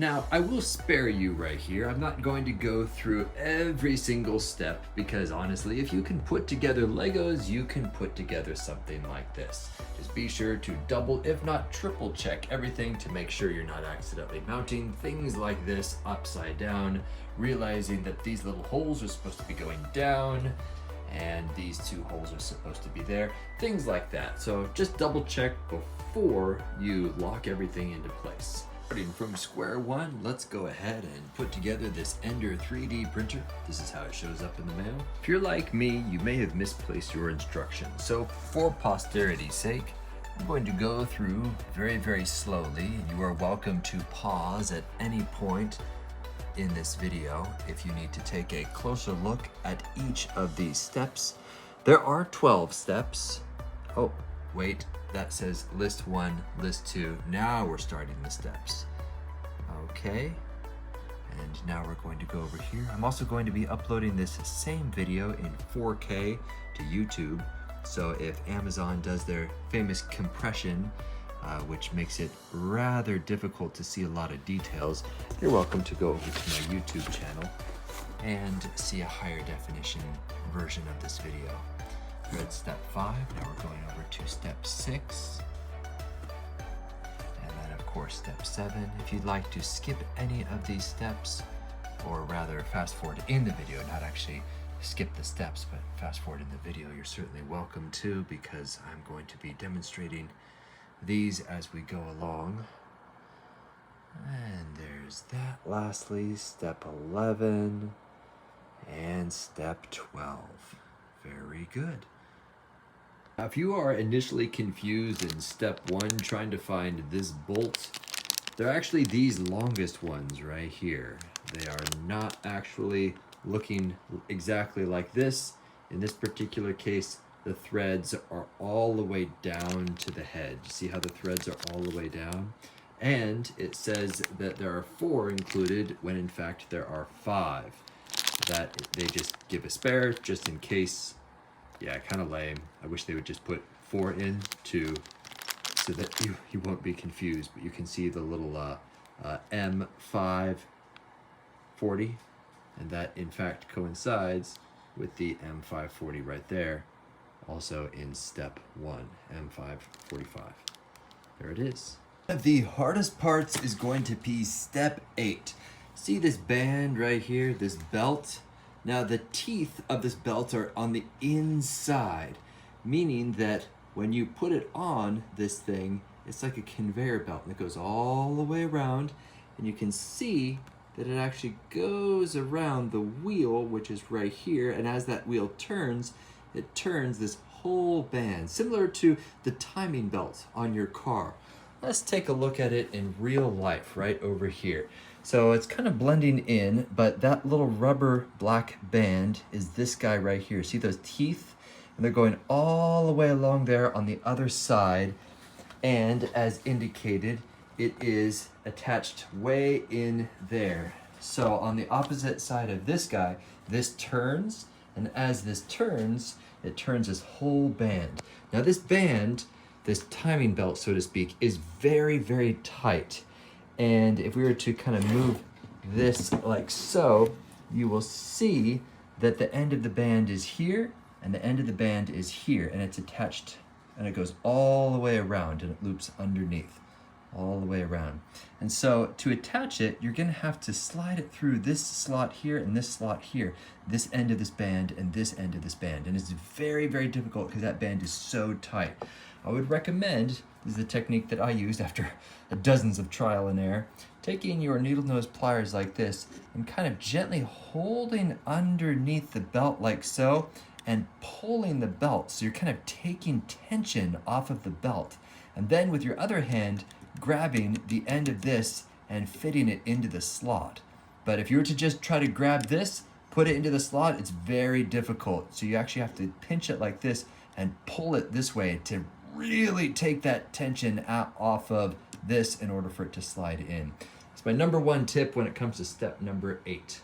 Now, I will spare you right here. I'm not going to go through every single step because honestly, if you can put together Legos, you can put together something like this. Just be sure to double, if not triple check everything to make sure you're not accidentally mounting things like this upside down, realizing that these little holes are supposed to be going down and these two holes are supposed to be there, things like that. So just double check before you lock everything into place. Starting from square one, let's go ahead and put together this Ender 3D printer. This is how it shows up in the mail. If you're like me, you may have misplaced your instructions. So for posterity's sake, I'm going to go through very, very slowly. You are welcome to pause at any point in this video if you need to take a closer look at each of these steps. There are 12 steps. Oh, wait. That says list 1, list 2. Now we're starting the steps. Okay, and now we're going to go over here. I'm also going to be uploading this same video in 4K to YouTube. So if Amazon does their famous compression, which makes it rather difficult to see a lot of details, you're welcome to go over to my YouTube channel and see a higher definition version of this video. We're at step 5, now we're going over to step 6, and then of course step 7. If you'd like to skip any of these steps, or rather fast forward in the video, not actually skip the steps, but fast forward in the video, you're certainly welcome to, because I'm going to be demonstrating these as we go along. And there's that. Lastly, step 11 and step 12. Very good. If you are initially confused in step 1 trying to find this bolt, they're actually these longest ones right here. They are not actually looking exactly like this. In this particular case, the threads are all the way down to the head. You see how the threads are all the way down? And it says that there are 4 included when in fact there are 5. That they just give a spare just in case. Yeah, kind of lame. I wish they would just put 4 in so that you won't be confused. But you can see the little M540, and that in fact coincides with the M540 right there, also in step 1, M545. There it is. One of the hardest parts is going to be step 8. See this band right here, this belt? Now the teeth of this belt are on the inside, meaning that when you put it on this thing, it's like a conveyor belt and it goes all the way around, and you can see that it actually goes around the wheel, which is right here, and as that wheel turns, it turns this whole band, similar to the timing belt on your car. Let's take a look at it in real life right over here. So it's kind of blending in, but that little rubber black band is this guy right here. See those teeth? And they're going all the way along there on the other side. And as indicated, it is attached way in there. So on the opposite side of this guy, this turns, and as this turns, it turns this whole band. Now this band, this timing belt, so to speak, is very, very tight. And if we were to kind of move this like so, you will see that the end of the band is here and the end of the band is here, and it's attached, and it goes all the way around and it loops underneath all the way around. And so to attach it, you're gonna have to slide it through this slot here and this slot here, this end of this band and this end of this band. And it's very, very difficult because that band is so tight. I would recommend, this is the technique that I used after dozens of trial and error, taking your needle nose pliers like this and kind of gently holding underneath the belt like so and pulling the belt. So you're kind of taking tension off of the belt. And then with your other hand, grabbing the end of this and fitting it into the slot. But if you were to just try to grab this, put it into the slot, it's very difficult. So you actually have to pinch it like this and pull it this way to really take that tension out off of this in order for it to slide in. It's my number 1 tip when it comes to step number 8.